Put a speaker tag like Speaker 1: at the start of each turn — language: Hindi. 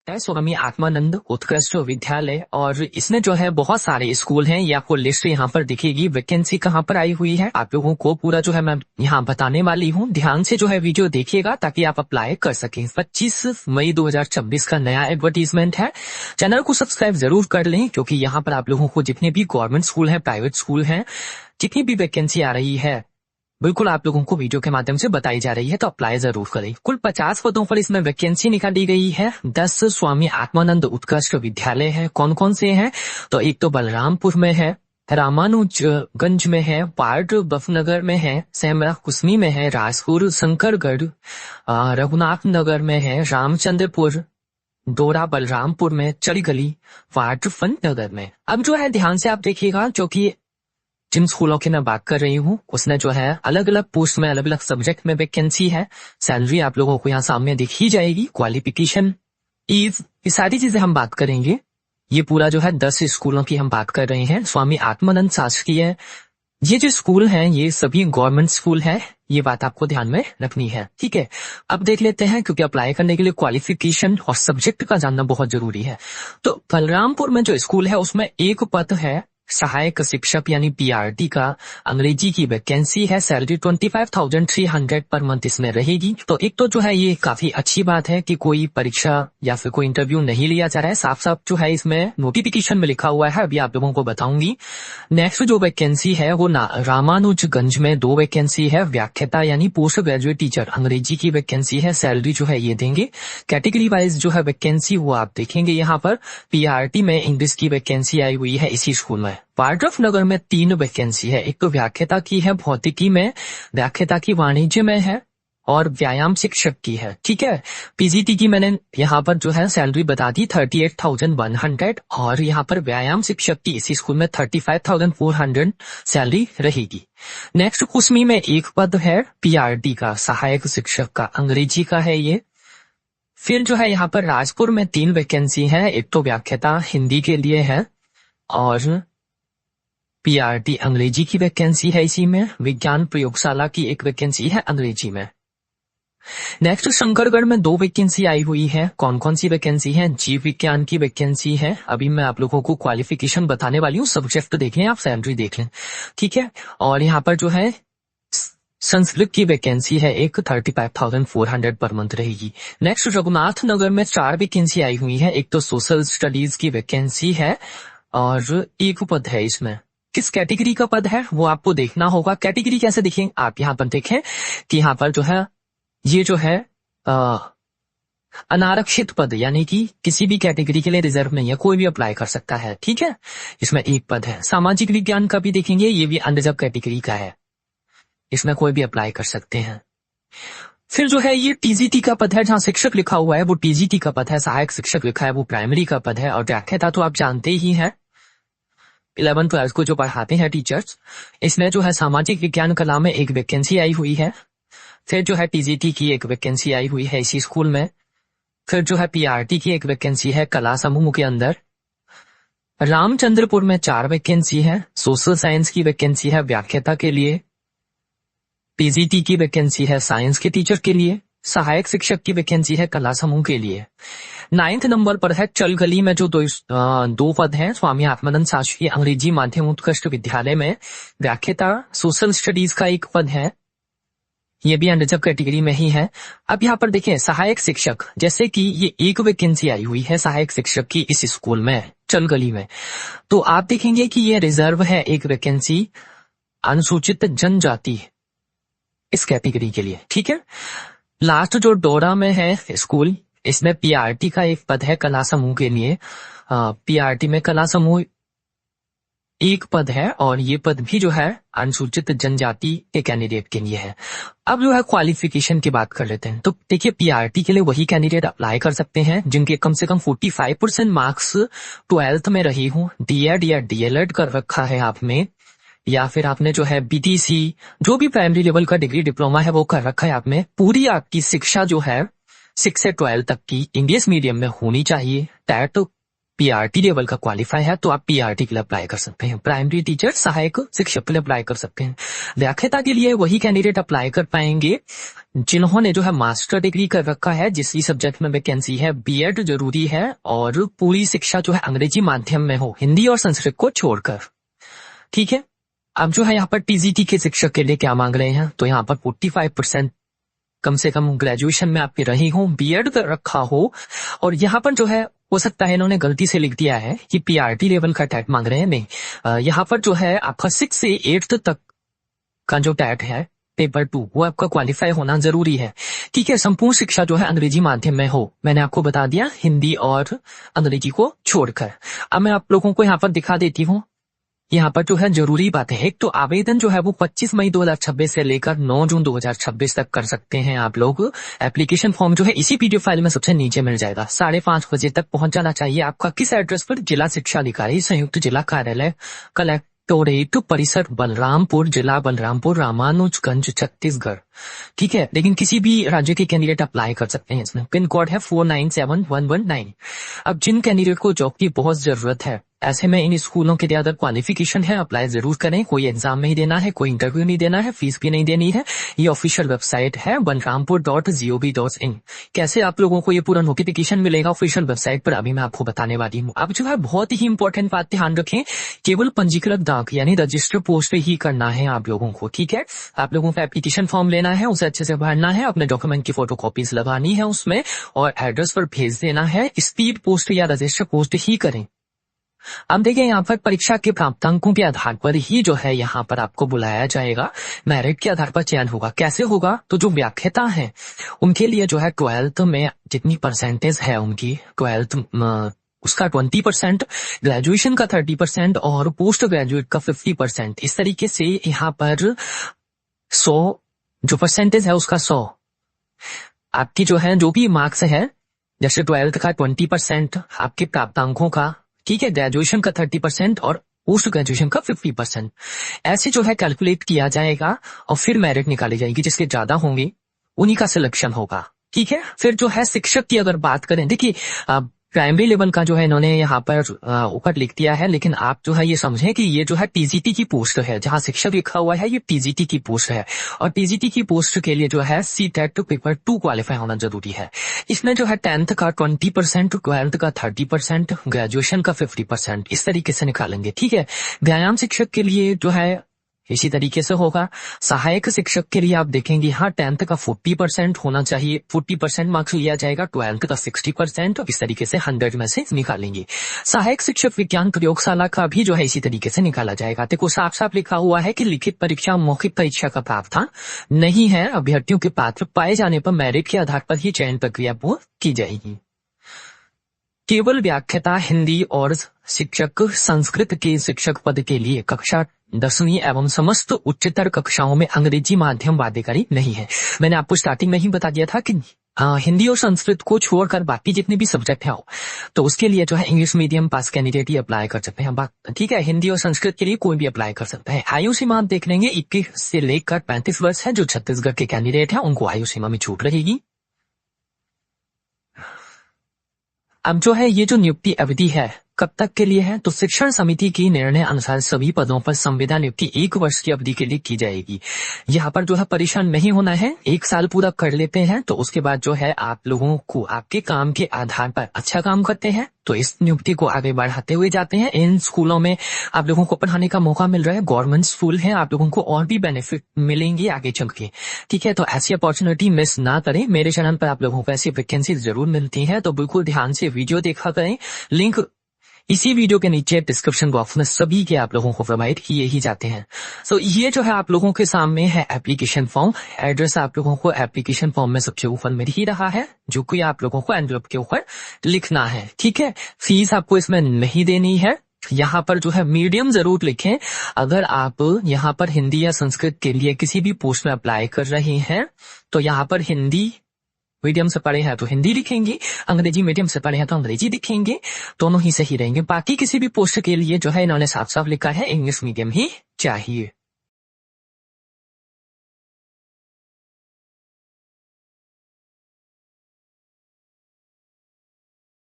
Speaker 1: है स्वामी आत्मानंद उत्कृष्ट विद्यालय और इसमें जो है बहुत सारे स्कूल हैं। ये आपको लिस्ट यहाँ पर दिखेगी। वैकेंसी कहाँ पर आई हुई है आप लोगों को पूरा जो है मैं यहाँ बताने वाली हूँ। ध्यान से जो है वीडियो देखिएगा ताकि आप अप्लाई कर सकें। 25 मई 2026 का नया एडवर्टीजमेंट है। चैनल को सब्सक्राइब जरूर कर लें क्योंकि यहाँ पर आप लोगों को जितने भी गवर्नमेंट स्कूल है, प्राइवेट स्कूल है, जितनी भी वैकेंसी आ रही है बिल्कुल आप लोगों को वीडियो के माध्यम से बताई जा रही है, तो अप्लाई जरूर करें। कुल 50 पदों पर इसमें वैकेंसी निकाली गई है। 10 स्वामी आत्मानंद उत्कृष्ट विद्यालय है। कौन कौन से हैं? तो एक तो बलरामपुर में है, रामानुजगंज में है, पार्ट बफनगर में है, सेमरा कुसमी में है, राजपुर शंकरगढ़, रघुनाथ नगर में है, रामचंद्रपुर, डोरा बलरामपुर में, चड़गली, वार्ड फंत नगर में। अब जो है ध्यान से आप देखिएगा, क्योंकि जिन स्कूलों की मैं बात कर रही हूँ उसने जो है अलग अलग पोस्ट में अलग अलग सब्जेक्ट में वैकेंसी है। सैलरी आप लोगों को यहाँ सामने दिख ही जाएगी, क्वालिफिकेशन, एज, ये सारी चीजें हम बात करेंगे। ये पूरा जो है 10 स्कूलों की हम बात कर रहे हैं। स्वामी आत्मानंद शासकीय, ये जो स्कूल हैं ये सभी गवर्नमेंट स्कूल है। ये बात आपको ध्यान में रखनी है, ठीक है। अब देख लेते हैं, क्योंकि अप्लाई करने के लिए क्वालिफिकेशन और सब्जेक्ट का जानना बहुत जरूरी है। तो बलरामपुर में जो स्कूल है उसमें एक पद है सहायक शिक्षक यानी पीआरटी का, अंग्रेजी की वैकेंसी है। सैलरी 25,300 पर मंथ इसमें रहेगी। तो एक तो जो है ये काफी अच्छी बात है कि कोई परीक्षा या फिर कोई इंटरव्यू नहीं लिया जा रहा है। साफ साफ जो है इसमें नोटिफिकेशन में लिखा हुआ है, अभी आप लोगों को बताऊंगी। नेक्स्ट जो वैकेंसी है वो रामानुजगंज में 2 वैकेंसी है। व्याख्याता यानी पोस्ट ग्रेजुएट टीचर, अंग्रेजी की वैकेंसी है। सैलरी जो है ये देंगे। कैटेगरी वाइज जो है वैकेंसी वो आप देखेंगे यहाँ पर। पीआरटी में इंग्लिश की वैकेंसी आई हुई है इसी स्कूल में। पार्ट नगर में 3 वैकेंसी है। एक तो व्याख्याता की है, भौतिकी में, व्याख्याता की वाणिज्य में है और व्यायाम शिक्षक की है, ठीक है। पीजीटी की मैंने यहाँ पर जो है सैलरी बता दी 38,100 और यहाँ पर व्यायाम शिक्षक की इसी स्कूल में 35,400 सैलरी रहेगी। नेक्स्ट कुसमी में एक पद है पीआरटी का, सहायक शिक्षक का, अंग्रेजी का है ये। फिर जो है यहाँ पर राजपुर में 3 वैकेंसी है। एक तो व्याख्याता हिंदी के लिए है और पीआरटी अंग्रेजी की वैकेंसी है इसी में। विज्ञान प्रयोगशाला की एक वैकेंसी है अंग्रेजी में। नेक्स्ट शंकरगढ़ में 2 वैकेंसी आई हुई है। कौन कौन सी वैकेंसी है? जीव विज्ञान की वैकेंसी है। अभी मैं आप लोगों को क्वालिफिकेशन बताने वाली हूँ, सब्जेक्ट देख लें, आप सैलरी देख लें, ठीक है। और यहाँ पर जो है संस्कृत की वैकेंसी है एक, 35,400 पर मंथ रहेगी। नेक्स्ट रघुनाथ नगर में 4 वैकेंसी आई हुई है। एक तो सोशल स्टडीज की वैकेंसी है और एक पद है इसमें। किस कैटेगरी का पद है वो आपको देखना होगा। कैटेगरी कैसे देखें? आप यहाँ पर देखें कि यहाँ पर जो है ये जो है अनारक्षित पद, यानी कि किसी भी कैटेगरी के लिए रिजर्व नहीं है, कोई भी अप्लाई कर सकता है, ठीक है। इसमें एक पद है। सामाजिक विज्ञान का भी देखेंगे, ये भी अनरिजर्व कैटेगरी का है, इसमें कोई भी अप्लाई कर सकते हैं। फिर जो है ये टीजीटी का पद है, जहां शिक्षक लिखा हुआ है वो टीजीटी का पद है, सहायक शिक्षक लिखा है वो प्राइमरी का पद है। और व्याख्याता तो आप जानते ही हैं, 11th-12th को जो पढ़ाते हैं टीचर्स। इसमें जो है सामाजिक विज्ञान कला में एक वैकेंसी आई हुई है। फिर जो है टीजीटी की एक वैकेंसी आई हुई है इसी स्कूल में। फिर जो है पीआरटी की एक वैकेंसी है कला समूह के अंदर। रामचंद्रपुर में 4 वैकेंसी है। सोशल साइंस की वैकेंसी है व्याख्याता के लिए। पीजीटी की वैकेंसी है साइंस के टीचर के लिए। सहायक शिक्षक की वैकेंसी है कला समूह के लिए। 9th नंबर पर है चलगली में जो 2 पद हैं। स्वामी आत्मानंद शासकीय अंग्रेजी माध्यम उत्कृष्ट विद्यालय में व्याख्याता सोशल स्टडीज का एक पद है, ये भी अनरिजर्व कैटेगरी में ही है। अब यहाँ पर देखें सहायक शिक्षक, जैसे कि ये एक वैकेंसी आई हुई है सहायक शिक्षक की इस स्कूल में चलगली में, तो आप देखेंगे कि ये रिजर्व है एक वैकेंसी अनुसूचित जनजाति इस कैटेगरी के लिए, ठीक है। लास्ट जो डोरा में है स्कूल, इसमें पीआरटी का एक पद है कला समूह के लिए। पीआरटी में कला समूह एक पद है और ये पद भी जो है अनुसूचित जनजाति के कैंडिडेट के लिए है। अब जो है क्वालिफिकेशन की बात कर लेते हैं। तो देखिए पीआरटी के लिए वही कैंडिडेट अप्लाई कर सकते हैं जिनके कम से कम 45% मार्क्स 12th में रही हूँ, डीएड या डीएलएड कर रखा है आपने, या फिर आपने जो है बीटीसी जो भी प्राइमरी लेवल का डिग्री डिप्लोमा है वो कर रखा है आपने। पूरी आपकी शिक्षा जो है 6 से 12 तक की इंग्लिश मीडियम में होनी चाहिए। टैट PRT लेवल का क्वालिफाई है तो आप PRT के लिए अप्लाई कर सकते हैं। प्राइमरी टीचर सहायक शिक्षक के लिए अप्लाई कर सकते हैं। व्याख्याता के लिए वही कैंडिडेट अप्लाई कर पाएंगे जिन्होंने जो है मास्टर डिग्री कर रखा है, जिस सब्जेक्ट में वैकेंसी है। B.Ed जरूरी है और पूरी शिक्षा जो है अंग्रेजी माध्यम में हो, हिंदी और संस्कृत को छोड़कर। ठीक है, अब जो है यहाँ पर TGT के शिक्षक के लिए क्या मांग रहे हैं, तो यहाँ पर 45% कम से कम ग्रेजुएशन में आपकी रही हो, B.Ed कर रखा हो। और यहाँ पर जो है हो सकता है इन्होंने गलती से लिख दिया है कि PRT लेवल का टैट मांग रहे हैं, नहीं, यहाँ पर जो है आपका 6 से 8 तक का जो टैट है पेपर 2 वो आपका क्वालिफाई होना जरूरी है। ठीक है, संपूर्ण शिक्षा जो है अंग्रेजी माध्यम में हो, मैंने आपको बता दिया, हिंदी और अंग्रेजी को छोड़कर। अब मैं आप लोगों को यहाँ पर दिखा देती हूँ, यहाँ पर जो है जरूरी बातें। एक तो आवेदन जो है वो 25 मई 2026 से लेकर 9 जून 2026 तक कर सकते हैं आप लोग। एप्लीकेशन फॉर्म जो है इसी PDF फाइल में सबसे नीचे मिल जाएगा। 5:30 बजे तक पहुंच जाना चाहिए आपका। किस एड्रेस पर, जिला शिक्षा अधिकारी संयुक्त जिला कार्यालय कलेक्टोरेट परिसर बलरामपुर, जिला बलरामपुर, रामानुजगंज, छत्तीसगढ़। ठीक है, लेकिन किसी भी राज्य के कैंडिडेट अप्लाई कर सकते हैं। इसमें पिन कोड है 497119। अब जिन कैंडिडेट को जॉब की बहुत जरूरत है, ऐसे में इन स्कूलों के लिए अदर क्वालिफिकेशन है, अप्लाई जरूर करें। कोई एग्जाम नहीं देना है, कोई इंटरव्यू नहीं देना है, फीस भी नहीं देनी है। ये ऑफिशियल वेबसाइट है balrampur.gov.in। कैसे आप लोगों को ये पूरा नोटिफिकेशन मिलेगा ऑफिशियल वेबसाइट पर, अभी मैं आपको बताने वाली हूँ। अब जो है बहुत ही इंपॉर्टेंट बात ध्यान रखें, केवल पंजीकृत डाक यानी रजिस्टर पोस्ट ही करना है आप लोगों को। ठीक है, आप लोगों को एप्लीकेशन फॉर्म लेना है, उसे अच्छे से भरना है, अपने डॉक्यूमेंट की फोटोकॉपीज लगानी है उसमें और एड्रेस पर भेज देना है। स्पीड पोस्ट या रजिस्टर पोस्ट ही करें। अब देखिए, यहाँ पर परीक्षा के प्राप्तांकों के आधार पर ही जो है यहाँ पर आपको बुलाया जाएगा, मेरिट के आधार पर चयन होगा। कैसे होगा, तो जो व्याख्याता है उनके लिए जो है 12th में जितनी परसेंटेज है उनकी, 12th उसका 20%, ग्रेजुएशन का 30% और पोस्ट ग्रेजुएट का 50%। इस तरीके से यहाँ पर 100 जो परसेंटेज है उसका 100 आपकी जो है जो भी मार्क्स है, जैसे 12th का 20% आपके प्राप्तांकों का, ठीक है, ग्रेजुएशन का 30% और पोस्ट ग्रेजुएशन का 50%, ऐसे जो है कैलकुलेट किया जाएगा और फिर मेरिट निकाली जाएगी। जिसके ज्यादा होंगे उन्हीं का सिलेक्शन होगा। ठीक है, फिर जो है शिक्षक की अगर बात करें, देखिए प्राइमरी लेवल का जो है इन्होंने यहाँ पर ऊपर लिख दिया है, लेकिन आप जो है ये समझें कि ये जो है TGT की पोस्ट है। जहाँ शिक्षक लिखा हुआ है ये TGT की पोस्ट है और TGT की पोस्ट के लिए जो है CTET पेपर 2 क्वालिफाई होना जरूरी है। इसमें जो है 10th का 20%, 12th का 30%, ग्रेजुएशन का 50%, इस तरीके से निकालेंगे। ठीक है, व्यायाम शिक्षक के लिए जो है इसी तरीके से होगा। सहायक शिक्षक के लिए आप देखेंगे यहाँ 10th का 40% होना चाहिए, 40% मार्क्स लिया जाएगा, 12th का 60% और इस तरीके से 100 में से निकालेंगे। सहायक शिक्षक विज्ञान प्रयोगशाला का भी जो है इसी तरीके से निकाला जाएगा। देखो साफ साफ लिखा हुआ है कि लिखित परीक्षा मौखिक परीक्षा का प्रावधान नहीं है। अभ्यर्थियों के पात्र पाए जाने पर मेरिट के आधार पर ही चयन प्रक्रिया पूर्ण की जाएगी। केवल व्याख्याता हिंदी और शिक्षक संस्कृत के शिक्षक पद के लिए कक्षा 10वीं एवं समस्त उच्चतर कक्षाओं में अंग्रेजी माध्यम बाध्यकारी नहीं है। मैंने आपको स्टार्टिंग में ही बता दिया था कि हिंदी और संस्कृत को छोड़कर बाकी जितने भी सब्जेक्ट हैं तो उसके लिए जो है इंग्लिश मीडियम पास कैंडिडेट ही अप्लाई कर सकते हैं। ठीक है, हिंदी और संस्कृत के लिए कोई भी अप्लाई कर सकता है। आयु सीमा आप देख लेंगे 21 से लेकर 35 वर्ष है। जो छत्तीसगढ़ के कैंडिडेट हैं उनको आयु सीमा में छूट रहेगी। अब जो है ये जो नियुक्ति अवधि है कब तक के लिए है, तो शिक्षण समिति की निर्णय अनुसार सभी पदों पर संविदा नियुक्ति 1 वर्ष की अवधि के लिए की जाएगी। यहाँ पर जो है परेशान नहीं होना है, 1 साल पूरा कर लेते हैं तो उसके बाद जो है आप लोगों को आपके काम के आधार पर अच्छा काम करते हैं तो इस नियुक्ति को आगे बढ़ाते हुए जाते हैं। इन स्कूलों में आप लोगों को पढ़ाने का मौका मिल रहा है, गवर्नमेंट स्कूल है, आप लोगों को और भी बेनिफिट मिलेंगे आगे चल के। ठीक है, तो ऐसी अपॉर्चुनिटी मिस ना करें। मेरे चैनल पर आप लोगों को ऐसी वैकेंसी जरूर मिलती है, तो बिल्कुल ध्यान से वीडियो देखा करें। लिंक इसी वीडियो के नीचे डिस्क्रिप्शन बॉक्स में सभी के आप लोगों को प्रोवाइड किए ही जाते हैं। सो ये जो है आप लोगों के सामने है एप्लीकेशन फॉर्म। एड्रेस आप लोगों को एप्लीकेशन फॉर्म में सबसे ऊपर मिल ही रहा है, जो कि आप लोगों को एनवेलप के ऊपर लिखना है। ठीक है, फीस आपको इसमें नहीं देनी है। यहाँ पर जो है मीडियम जरूर लिखें। अगर आप यहाँ पर हिंदी या संस्कृत के लिए किसी भी पोस्ट में अप्लाई कर रहे हैं तो यहाँ पर हिंदी मीडियम से पढ़े हैं तो हिंदी लिखेंगे, अंग्रेजी मीडियम से पढ़े हैं तो अंग्रेजी लिखेंगे, दोनों ही सही रहेंगे। बाकी किसी भी पोस्ट के लिए जो है इन्होंने साफ साफ लिखा है इंग्लिश मीडियम ही चाहिए।